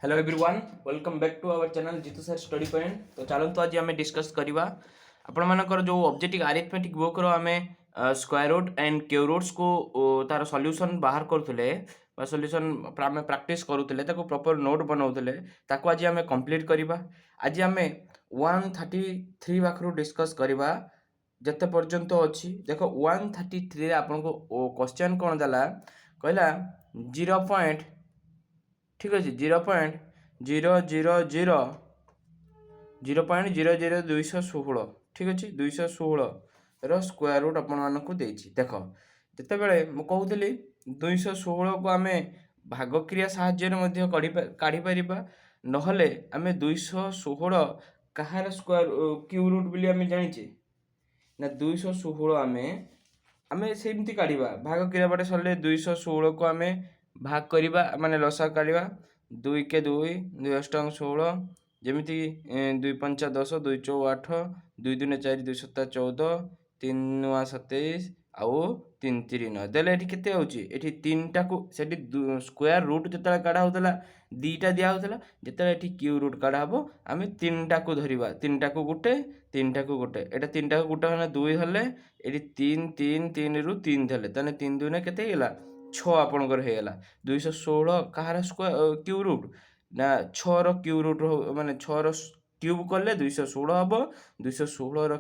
Hello everyone, welcome back to our channel Jeetu sir study point. तो चलते आज आम डिस्कस करवा आपण मानकर जो ऑब्जेक्टिव अरिथमेटिक बुक रो आम square root and cube roots को तार सॉल्यूशन बाहर करुले सॉल्यूशन आम प्रैक्टिस करुले प्रॉपर नोट बनाऊले आज आम कंप्लीट करवा। आज आम 133 पाखु डिस्कस करवा जिते पर्यंत अच्छी देख 133 आपको क्वेश्चन कौन देला कहला 0. ठीक अच्छे 0.000 ठीक अच्छे 216 स्क्वायर रूट आपको देख जितेबाला मुझे कहूली 216 को आम भाग क्रिया साहाय्य काढ़ी ना आम 216 कहार स्क्वायर क्यू रूट बोली आम जाचे ना 216 आम सेमती काढ़ा भाग क्रिया बाटे सरले 216 को आम भाग करवा माने लसा काढ़ा 2 के 2 2 अष्टांग 16 जमीती 2 पंचा 10 2 चौ 8 2 दूने 4 2 सत्ता 14 3 नुआ 27 आउ 3 3 9 देले एठी केते होची एठी तीनटा को सेठी स्क्वायर रूट जतला काढा होतला दीटा दिया होतला जतला एठी क्यू रूट काढा हबो आमे तीनटा को धरिबा तीनटा को गुटे एटा तीनटा को गुटे हने 2 धरले एठी 3 3 3 रु 3 धरले तने 3 दूने केते हेला 6 आपनकर हेला 216 कहार स्क्वायर क्यू रूट ना 6 रो क्यू रूट माने 6 रो क्यूब कले 216 हबो 216 रो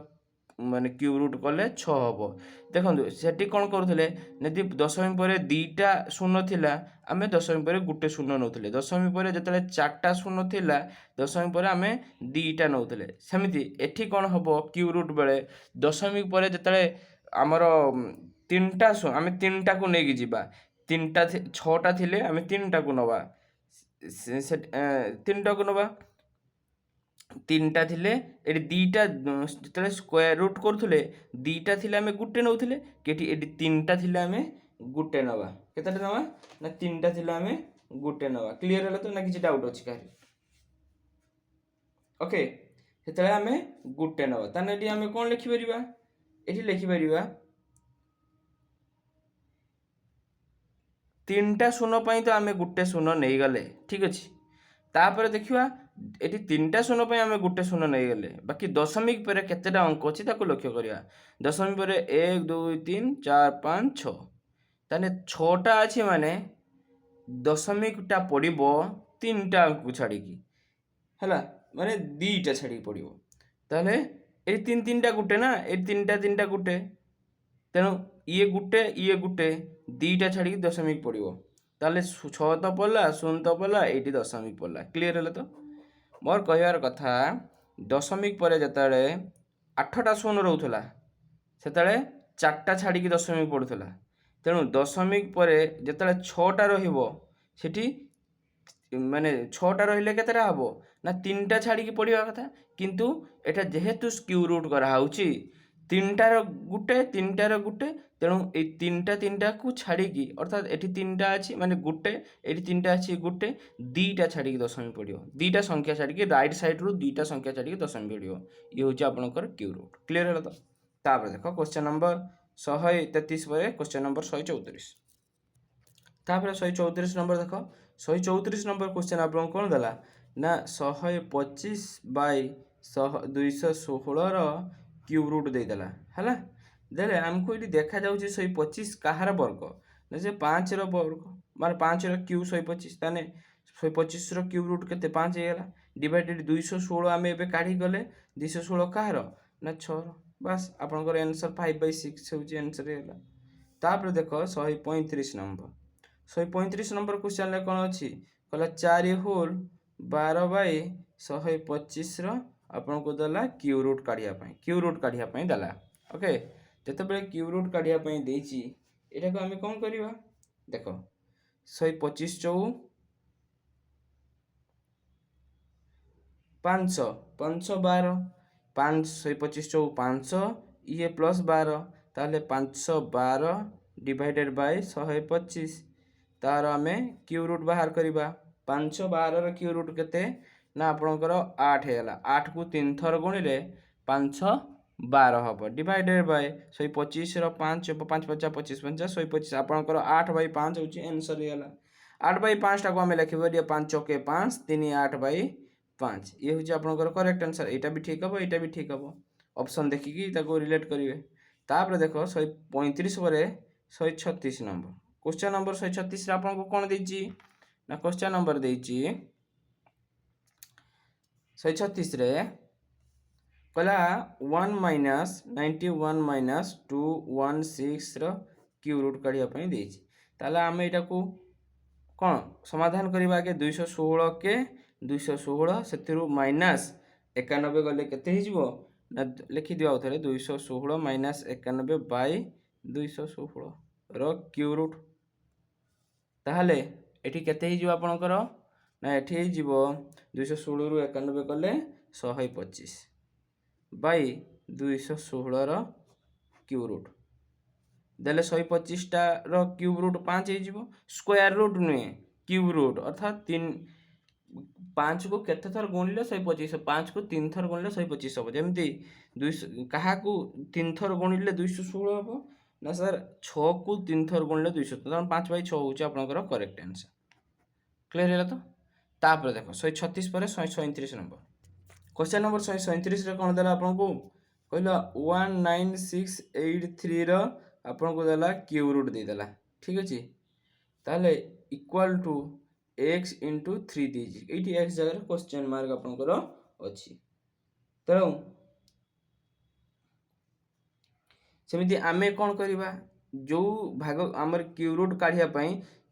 माने क्यू रूट कले 6 हबो। देखंतु सेठी कोन करूथले नदी दशमी परे दीटा शून्य थिला आमे दशमी परे गुटे शून्य नउथले दशमी परे जतले चारटा शून्य थिला दशमी परे आमे दीटा नउथले सेमिति एठी कोन हबो क्यू रूट बेले दशमी परे जतले हमर तीनटा आम तीनटा को लेकिन जीवा तीनटा 6टा थिले आम तीनटा को नवा तीनटा को नवा तीनटा थिले एटी दीटा जिते स्क्वायर रूट करुले दीटा थिले आम गुटे नौले कि तीनटा थिले आम गुटे नवा केतेटा नवा ना तीनटा थिले आम गुटे नवा क्लियर है तो ना किसी डाउट अच्छी कह ओके से आम गुटे नवा ताने एटी आम कौन लिखिपर ये लिखिपर तीनटा शून्य तो आम गुटे शून्य नहीं गले ठीक अच्छे तापर देखा ये तीनटा शून्य पर आम गुटे शून्य नहीं गले बाकी दशमिक पर केतेटा अंक अच्छी लक्ष्य करवा दशमिक पर 1 2 3 4 5 6 ताने 6टा अच्छी माने दशमिकटा पड़ो तीनटा अंक को छाड़ी है माने दीटा छाड़ी पड़ो ताले ये तीन तीनटा गुटे ना ये तीनटा गुटे तेणु ये गुटे दीटा छाड़ी दशमिक पड़ो ताले 6 तो पड़ा 0 तो पड़ा ये दशमिक पड़ा क्लीयर है तो मोर कहबार कथा दशमिक पर जिते 8टा शून्य रोला से 4टा छाड़ी दशमिक पड़ूला तेणु दशमिक पर जिते 6टा रही माने 6टा रही केतेटा हम ना 3टा छाड़ी पड़ा कथा किंतु एटा जेहेतु स्क्यू रूट कराऊँगी तीनटार गुटे तेणु ये तीनटा को छाड़ी अर्थात ये तीनटा अच्छी माने गुटे ये तीनटा अच्छी गुटे दीटा छाड़ी दशमी पड़ो दीटा संख्या छाड़ी राइट साइड रु दीटा संख्या छाड़ी दशमी पड़ो ये हूँ आपंकर क्यू रूट क्लीयर है तो तापर देख क्वेश्चन नंबर 133 पर क्वेश्चन नंबर 134 तापर 134 नंबर देख 134 नंबर क्वेश्चन आप कौन देला ना 125 बाय 216 क्यूब रूट देदेला है देले आमको ये देखा जाऊँगी 125 कहार वर्ग ना से 5 वर्ग माने 5 क्यूब 125 ताने 125 क्यूब रूट के 5 होगा डिवाइडेड 216 आम ए काढ़ी गले 216 कहार ना 6 बस आपंकर आंसर 5/6 हूँ आंसर है तापर देख 135 नंबर 135 नंबर क्वेश्चन कौन अच्छी कहला 4 होल 12 बाय 125 आपको देला क्यू रूट काढ़ापी देला ओके जिते क्यू रूट काढ़ापी देटा को आम कौन करवा देख 125 चौ 500 512 125 चौ 500 ये प्लस 12 ताले 512 डिवाइडेड बाय 125 तार आम क्यू रूट बाहर करवा 512 क्यू रूट केते ना आपणकर 8 है 8 को 3 थर गुणिले 512 हम डिवाइडेड बाय 125 5 5 5 25 5 125 आपणकर 8/5 हूँ आंसर है 8/5 टाको आम लिखे 5 चौके 5 3 8/5 ये हूँ आपंकर करेक्ट आंसर। यहाँ भी ठीक हम, यहाँ भी ठीक हम। ऑप्शन देखिकी रिलेट करेंगे। तापर देख 135 पर 136 नंबर क्वेश्चन नंबर 136 आपको कौन देती ना क्वेश्चन नंबर देती 136 रे कहला 1 माइनस 91 माइनस 216 क्यू रूट काढ़ापी देती। ताले आम यहाँ को कौन समाधान करवा आगे 216 के 216 से माइनस 91 गले केते ना लिखिद आउ थे 216 माइनस 91 बाय 216 रो क्यू रूट। ताहले एठी केते आपणकर ना एठी 216 रु 91 कले 125 बाय 216 रो क्यू रूट देले 125 टार क्यूब रूट 5 हो स्क्वायर रूट नुहे क्यूब रूट अर्थात 5 को केते थर गुणिले 125 5 को 3 थर गुणिले 125 हम जमी 200 क्या 3 थर गुणिले 216 हम ना सर 6 को 3 थर गुणिले 200 तो 5/6 हूँ आपंकर करेक्ट आंसर। क्लीयर है तो तापर देख 136 पर 137 नंबर क्वेश्चन नंबर 137 कौन देला आपको कहला 19683 रो आपन को देला क्यू रूट दे देला ठीक अछि। ताले इक्वल टू x इंटू 3 दीजिए ये x जगह क्वेश्चन मार्क आपनकर अछि। तेणु सेमिति आमे कौन करवा जो भाग आमर क्यू रूट काढ़िया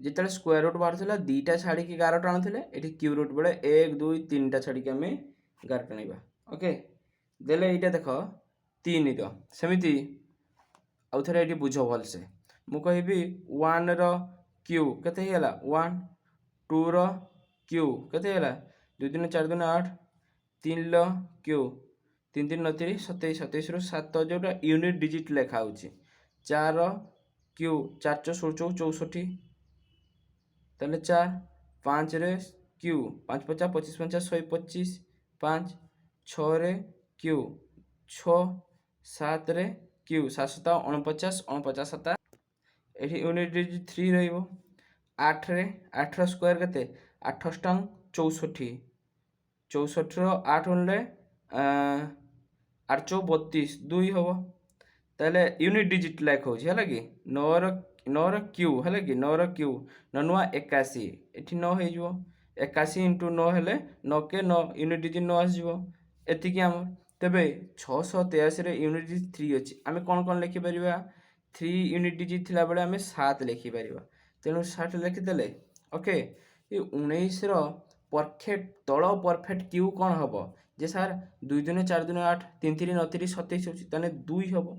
जिते स्क्वायर रूट बाहर था दीटा छाड़ी गार टाणुले ये क्यू रूट बेले 1 2 3 टा छाड़ी आम गार टाणवा ओके देले यहाँ देख 3 रमिति आउ थे ये बुझ भलसे मु कहि 1 रो क्यू केते हिला 1 2 रो क्यू केते हिला 2 3 4 2 8 3 रो क्यू 3 3 9 3 27 27 रु 7 जोटा यूनिट डिजिट लेखा होची 4 रो क्यू 4 4 16 64 ताले 4 5 रे क्यू 5 50 25 50 125 5 6 रे क्यू 6 7 रे क्यू 7 7 49 49 7 ये यूनिट डिजिट 3 रहिबो 8 रे 8 रो स्क्वायर केते 8 अष्टांग 64 64 रो 8 उनले 8 चौ 32 2 हबो ताले यूनिट डिजिट लाइक हो है कि 9 रो क्यू है कि 9 रो क्यू 9 81 एठी 9 हो जिवो 81 इंटू 9 हेले 9 के 9 यूनिट डिजिट 9 आसीबो एतिकी आम तेबे 683 रे यूनिट डिजिट 3 अछि आमे कोन कोन लिखि परिबा 3 यूनिट डिजिट थिला बेले आमे 7 लिखि परिबा तेनु 7 लिखि देले ओके ये 19 रो परफेक्ट तळ परफेक्ट क्यू कोन हबो जे सर 2 दुने 4 दुने 8 3 3 9 3 27 होछि तने 2 हबो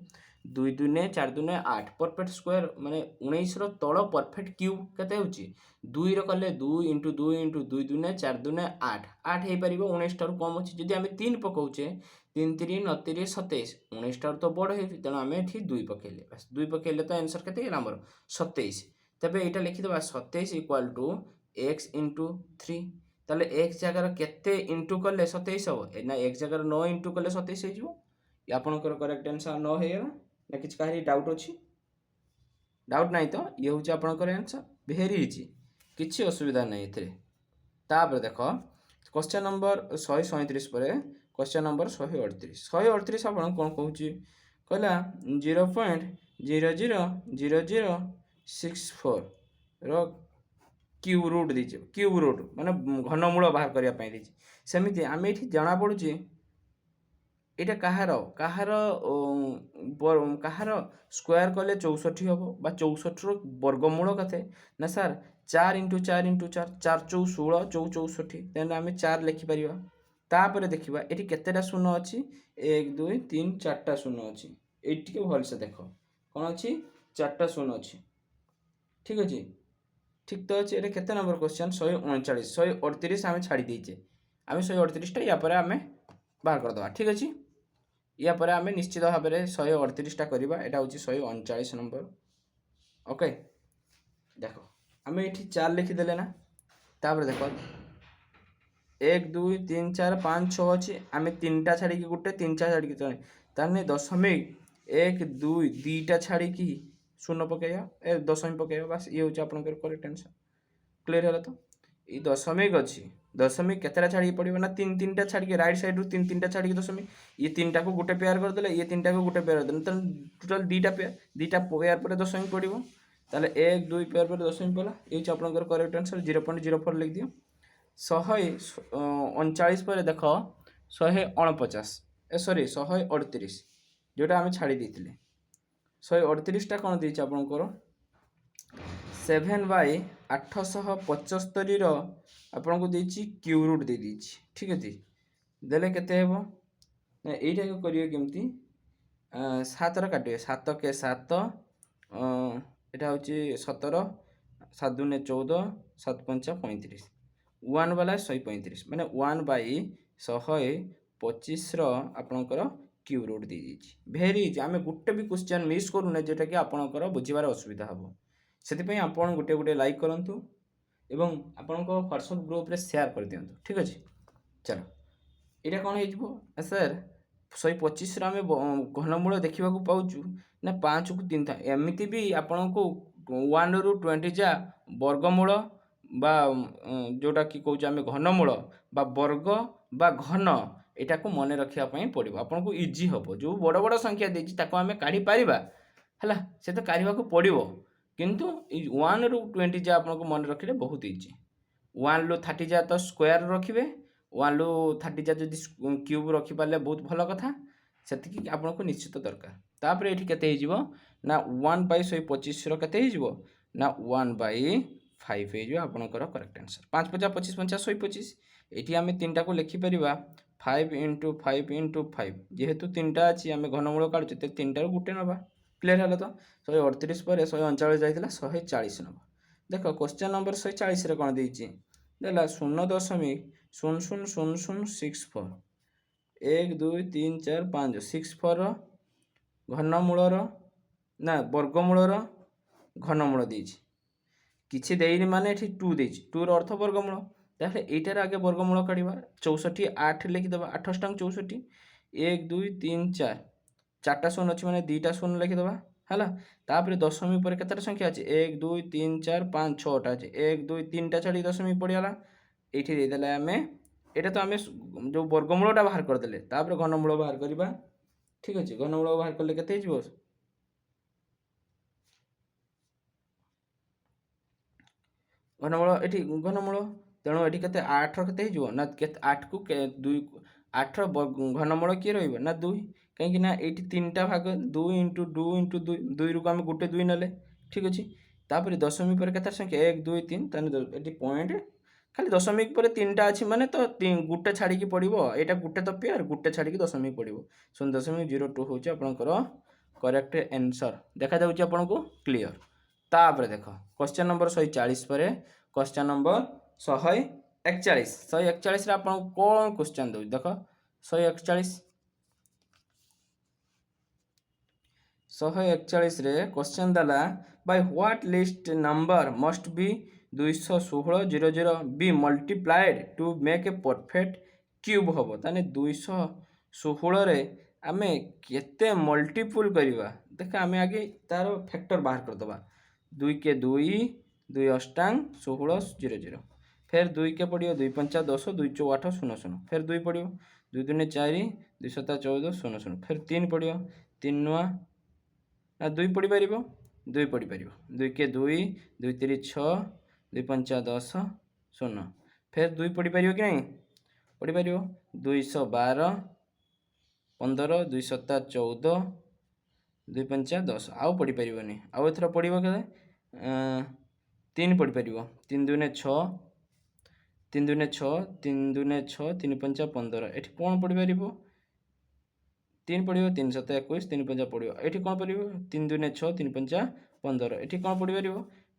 2 दुने 4 दुने 8 परफेक्ट स्क्वायर माने 19 रो तळ परफेक्ट क्यू केते होछि 2 रो कले 2 इंटू 2 इंटू 2 दुने 4 दुने 8 8 हे परिबो 19 टार कम अछि जदि आमे 3 पकाउचे 3 3 9 3 27 19 टार तो बड़ हे तेनु आमे एठी 2 पकेले बस 2 पकेले तो आंसर केते गेला हमर 27 तबे एटा लिखि दबा 27 इक्वल टू x इंटू 3 ताले x जगह केते इंटू कले 27 हो ना x जगह 9 इंटू कले 27 हे जिवो या आपनकर करेक्ट आंसर 9 हे गेला ना किछ काही डाउट अछि डाउट नाही तो ये होची आपनकर आंसर भेरी इजी किछि असुविधा नाही एथरे। तापर देखो क्वेश्चन नंबर 137 पर क्वेश्चन नंबर 138 138 आपन कोन कहूची कहला 0.000064 रो क्यूब रूट दीजिए क्यूब रूट माने घनमूल बाहर करिया पई दीजिए सेमिति आमे एठी जाना पडुची एटा कहार कहार स्क्वायर कले 64 हबो बा 64 रो वर्गमूल कते ना सर 4 इंटू 4 इंटू 4 4 चौ 16 चौ 64 तेन आमे 4 लिखि परिबा तापर देखिबा एठी केतेटा शून्य अछि 1 2 3 4टा शून्य अछि एठी के भल से देखो कोन अछि 4टा शून्य अछि ठीक अछि ठीक तो अछि एटा केते नंबर क्वेश्चन 139 138 आमे छाडी देइचे आमे 138 टा या पर आमे बाहर कर दबा ठीक अछि या पर आमे निश्चित भाव में 138 टा करबा एटा होची 139 नंबर ओके देखो आमे एठी 4 लिखि देले ना तापर देखो 1 2 3 4 5 6 अछि आमे 3 टा छाडी कि गुटे 3 टा छाडी कि ताने दशमिक 1 2 2 टा छाडी कि शून्य पकेया ए दशमिक पकेया बस ये होची आपनकर करेक्ट आंसर क्लीयर है तो ये दशमिक अच्छी दशमिक केतटा छाड़ी पड़ो ना तीन तीन टा छाड़ी राइट साइड रू तीन तीन टा छाड़ी दशमिक ये तीन टा को गोटे पेयर करदे ये तीन टा को गोटे पेयर करदे टोटाल दुईटा पेयर पर दशमिक पड़ो ताले एक दुई पेयर पर दशमिक पड़ा ये आपंकर करेक्ट आंसर 0.04 लिख दियो 139 पर देख 149 सॉरी 138 जोटा आम छाड़ी देते 138टा कौन देती आपंकर 7/875 आपन को देची क्यू रूट दे दीची ठीक अछि देले केते हेबो ना एटा को करियो केमती 7 रा काटियो 7 के 7 एटा होची 17 7 दूने 14 7 पंचा 35 1 वाला 135 माने 1/125 रो आपनकर क्यू रूट दे दीची भेरी इजी आमे गुट्टे भी क्वेश्चन मिस करूने जेटा कि आपनकर बुझिबार असुविधा हबो से आपण गोटे गोटे लाइक करूँ एवं आपण व्हाट्सएप ग्रुप रे शेयर कर दिंतु ठीक अच्छे चलो यहाँ कौन हो सर 125 आम घनमूल देखा पाचु ना 5 को 3 था एमती भी आपण को 1 रू 20 जा वर्गमूल बा जोटा कि कौच आम घनमूल बा वर्ग बा घन यहाँ को मन रखापी पड़ो आपन को इजी हम जो बड़ बड़ संख्या देती आम काढ़ी पारिबा है से तो काढ़ा पड़ो किंतु 1 रू 20 जा आपको मन रखिले बहुत इजी 1 रू 30 जा तो स्क्वायर रखिए 1 रू 30 जा जदि क्यूब रखिपारे बहुत भल कथा से आपको निश्चित दरकार तापर ये केते ना 1/125 केते ना 1/5 आपंकर करेक्ट आंसर 5 × 25 = 125 ये आम 3टा को लिखिपर 5 × 5 × 5 जेहेतु 3टा अच्छी आम घनमूल काढ़ुचे 3टार गोटे नवा क्लीयर है तो 138 पर 139 जाइला 140 नब देख क्वेश्चन नंबर 140 रे कौन देला 0.000064 1 2 3 4 5 64 घनमूलर ना वर्गमूलर घनमूल देछि किछि देइनि माने एठी 2 देछि 2 रो अर्थ वर्गमूल ताहले एटार आगे वर्गमूल काढिबा 64 8 लिखि देबा 8 * 64 1 2 3 4 चारटा शून्य अच्छी मैंने 2टा शून्य लिखिदेवा है तापर दशमिक पर केतटा संख्या अच्छे 1 2 3 4 5 6टा अच्छे 1 2 3टा छाड़ी दशमिक पड़गला ये देदेले आम यहाँ तो आम जो वर्गमूलटा बाहर करदे तापर घनमूल बाहर करवा ठीक अच्छे घनमूल बाहर कले केते घनमूल ये घनमूल तेणु ये के 8 केते ना 8 को 2 8 घनमूल किए रहा 2 कहीं ना ये 3टा भाग 2 × 2 × 2 2 रू आम गोटे 2 ना ठीक अच्छे तापर दशमिक पर केते संख्या 1 2 3 ये पॉइंट खाली दशमिक पर 3टा अच्छी माने तो गोटे छाड़ी पड़ो यहाँ गोटे तो पेयर गोटे छाड़ी दशमिक पड़ो 0.02 हूँ आपंकर करेक्ट आंसर देखा जाऊँगी आपन को क्लीयर तापर देख क्वेश्चन नंबर 140 पर क्वेश्चन नंबर 141 रे आपन कौन क्वेश्चन दो देख 141 रे क्वेश्चन दला by what least number must be 216 be multiplied to make a perfect cube हम ताने 216 रे आमे केते मल्टीपुल करवा देख आम आगे तार फैक्टर बाहर करदबा 2 के 2 2 अष्टांग 16 00 फिर 2 के पड़ो 2 पंचा 10 2 4 8 0 0 फिर 2 पड़ो 2 दूने 4 2 7 14 0 0 फिर 3 पड़ो 3 नुआ ना 2 पड़ पार 2 पड़ पार 2 के 2 2 3 6 2 पंचा 10 0 फिर 2 पड़ पार कि नहीं पड़ पार 212 15 2 7 14 2 पंचा 10 आउ पड़ पारनी आउ एथर पड़ो के 3 पड़ पार 3 दूने 6 3 दूने 6 3 दूने 6 3 पंचा 15 ये कौन पड़ पार 3 पड़ो 3 7 21 3 पंचा पड़ो ये कौन पड़ 3 दूने 6 3 पंचा 15 ये कौन पड़ पार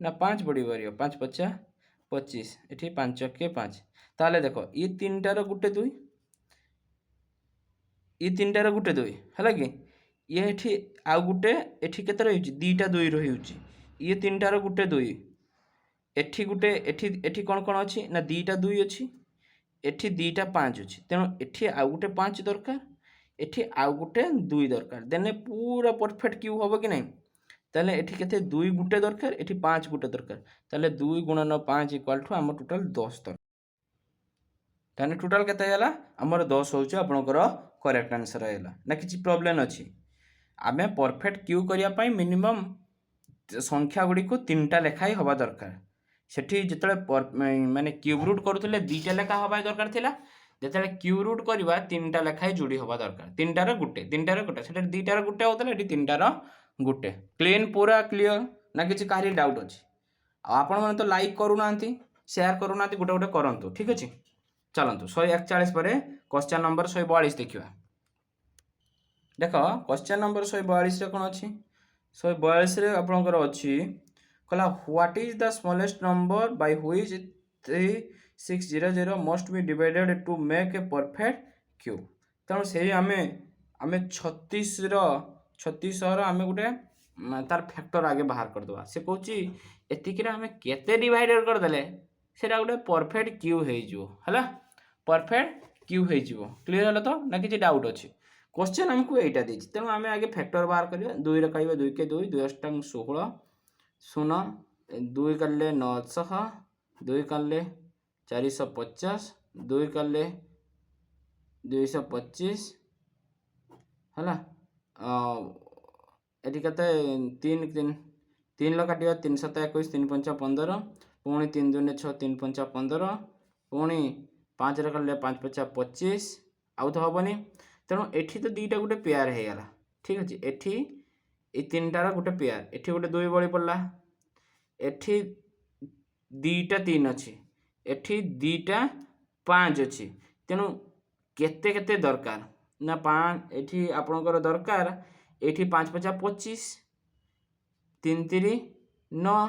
ना 5 पड़ पार 5 पचा 25 ये 5 के 5 ताले देख ये 3टार गोटे 2 ये 3टार गोटे 2 है कि ये आउ गोटे एठी केते रही 2टा 2 रही ये 3टार गोटे 2 एठी गोटे एठी कौन कौन अच्छी ना 2टा 2 अच्छी एठी 2टा 5 अच्छी तेणु एठी आउ गोटे 5 दरकार एठी आउ गोटे 2 दरकार देने पूरा परफेक्ट क्यूब हम कि नहीं ताले एठी केते 2 गुटे दरकार एठी 5 गुटे दरकार ताले 2 गुणन 5 इक्वल टू आम टोटल 10 दरकार ताने टोटल केते हैला हमर 10 होउछ आपनकर करेक्ट आंसर हैला ना किछि प्रॉब्लम अछि आमे परफेक्ट क्यू करिया पई मिनिमम संख्या गुडी को 3टा लेखाई हवा दरकार सेठी जेतले माने क्यूब रूट करूथले 2टा लेखा हवा दरकार थिला जेतले क्यू रूट करबा 3टा लेखाई जोडी हवा दरकार 3टार गुटे सेटा 2टार गुटे होतले एठी 3टार गुटे क्लीन पूरा क्लियर ना किछि काहरी डाउट अछि आपण माने तो लाइक करू नांती शेयर करू नांती गुटे गुटे करंतु ठीक अछि चलंतु 141 परे क्वेश्चन नंबर 142 देखिबा देखो क्वेश्चन नंबर 142 रे कोन अछि 142 रे आपनकर अछि कला what is the smallest number by which 3600 must be divided to make a perfect cube तनो से आमे 36 रो 36 रो आमे गुटे तार फैक्टर आगे बाहर कर दवा से कहूची एतिकी रे आमे केते डिवाइडेड कर देले सेटा गुटे परफेक्ट क्यूब हे जिवो हला परफेक्ट क्यूब हे जिवो क्लियर हला तो ना किछि डाउट अछि क्वेश्चन हमको एटा देछि तेनु आमे आगे फैक्टर बाहर करिया 2 रे कहिबा 2 के 2 2 अष्टांग 16 शून्य 2 करले 900 2 करले 450 2 करले 225 हला एटी कते 3 3 3 लो काटिया 321 3 5 15 पुणी 3 2 6 3 5 15 पुणी 5 रे करले 5 5 25 आउ तो हबनी तेणु एठी तो दीटा गुटे पेयर हे गला ठीक अछि एठी ए तीनटार गुटे पेयर एठी गुटे 2 बळी पड़ला एठी दीटा 3 अछि एठी दीटा 5 अछि तेणु केते केते दरकार ना 5 एठी आपनकर दरकार एठी 5 5 25 3 3 9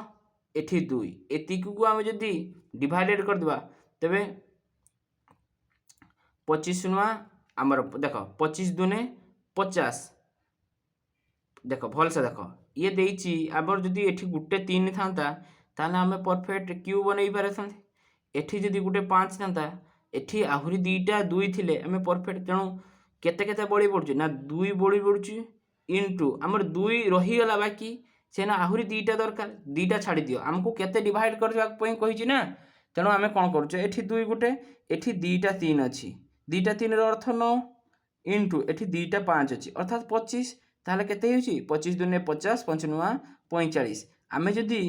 एठी 2 एतिकु को हम जदी डिवाइडेड कर दिबा तबे 25 नुआ हमर देखो 25 दुने 50 देखो भल से देखो ये देइची आबर जदी एठी गुटे 3 थांता ताना हमें परफेक्ट क्यूब बनै पारथांते एठी जदी गुटे 5 थांता एठी आहुरी दीटा 2 थिले हमें परफेक्ट तेणु केते केते बळी पडुची ना 2 बळी पडुची इनटू हमर 2 रही गला बाकी सेना आहुरी दीटा दरकार दीटा छाडी दियो हमको केते डिवाइड करबा पई कहिची ना तेणु आमे कोन करूचे एठी 2 गुटे एठी दीटा 3 अछि दीटा 3 रो अर्थ 9 इनटू एठी दीटा 5 अछि अर्थात 25 ताले केते होची 25 दुने 50 5 नुआ 45 आमे जदी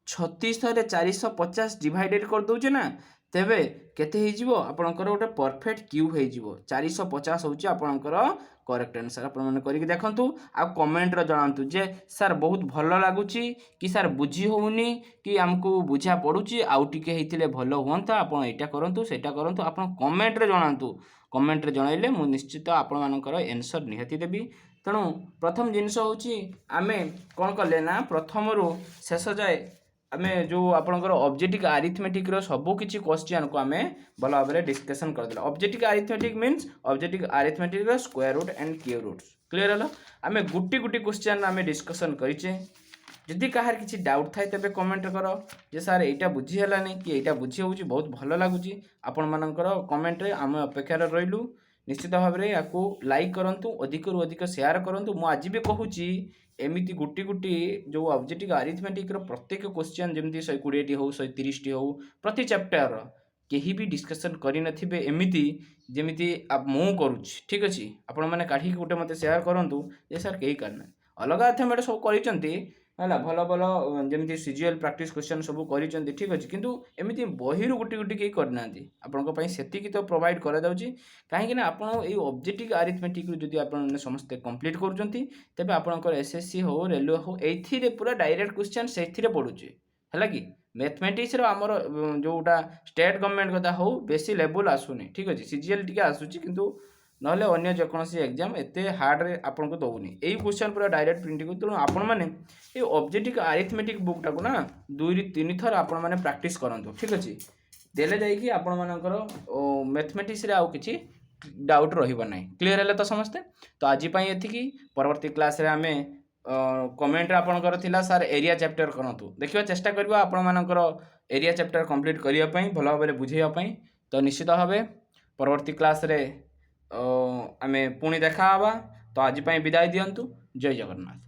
36 थरे 450 डिवाइडेड कर दोचे ना तेबे केते हे जिवो आपनकर ओटे परफेक्ट क्यूब हे जिवो 450 होची आपनकर करेक्ट आंसर आपन माने करिक देखंतु आ कमेंट रे जणांतु जे सर बहुत भलो लागुची कि सर बुझी होउनी कि हमको बुझा पडुची आउ टिके हेतिले भलो होंता आपन एटा करंतु सेटा करंतु आपन कमेंट रे जणांतु कमेंट रे जणाइले मु निश्चित आपन मानकर आंसर निहाती देबी तेणु प्रथम जिनस होची आमे कोन करले ना प्रथम रु शेष जाए आमे जो आपनकर ऑब्जेक्टिव अरिथमेटिक रो सबो किछि क्वेश्चन को आमे भलो भाबरे डिस्कशन कर देला objective arithmetic means objective arithmetic रो square root and cube roots clear हलो आमे गुटी गुटी क्वेश्चन आमे डिस्कशन करिचे जदि कहार किछि डाउट थाए तबे कमेंट करो जे सर एटा बुझी हला नै कि एटा बुझी होउची बहुत भलो लागुची आपन मानकर कमेंट रे आमे अपेक्षा रे रहिलु निश्चित भाबरे याकू लाइक करंतु अधिक रु अधिक शेयर करंतु मु आज भी कहूची एमिति गुटी गुटी जो ऑब्जेक्टिव अरिथमेटिक रो प्रत्येक क्वेश्चन जेमति 120 टी हो 130 टी हो प्रति चैप्टर केही भी डिस्कशन करि नथिबे एमिति जेमिति आप मु करूची ठीक अछि आपण माने काठी गुटे मते शेयर करंतु जे सर केही करना अलग अथमेट सब करिसंती हला भलो भलो जेमति सीजीएल प्रैक्टिस क्वेश्चन सब करिसंती ठीक अछि किंतु एमिति बहिरु गुटी गुटी केही करनांती आपण को पई सेति की तो प्रोवाइड करा जाउची काहे कि ना आपण ए ऑब्जेक्टिव अरिथमेटिक रु जदी आपण समस्त कंप्लीट करूचंती तबे आपणकर एसएससी हो रेलवे हो एथि रे पूरा डायरेक्ट क्वेश्चन सेथि रे पडुची हला कि मैथमेटिक्स रो हमर जोटा स्टेट गवर्नमेंट कथा हो बेसी लेवल आसुनी ठीक अछि सीजीएल टिके आसुची किंतु नहले अन्य जे कोनोसी एग्जाम एते हार्ड रे आपन को दउनी एई क्वेश्चन पूरा डायरेक्ट प्रिंट को तेणु आपण माने ए ऑब्जेक्टिव अरिथमेटिक बुक टाको ना 2 रि 3 थर आपण माने प्रैक्टिस करंतु ठीक अछि देले जाई कि आपण मानकर मैथमेटिक्स रे आउ किछि डाउट रहिबा नै क्लियर हैला तो समझते तो आज पई एथि की परवर्ती क्लास रे हमें कमेंट आपनकर थिला सर एरिया चैप्टर करंतु देखिबा चेष्टा करबा आपण मानकर एरिया चैप्टर कंप्लीट करिया पई भलो भाबरे बुझिया पई तो निश्चित भाबे परवर्ती क्लास रे आमे पुणी देखा हवा तो आज पई विदाई दियंतु जय जगन्नाथ।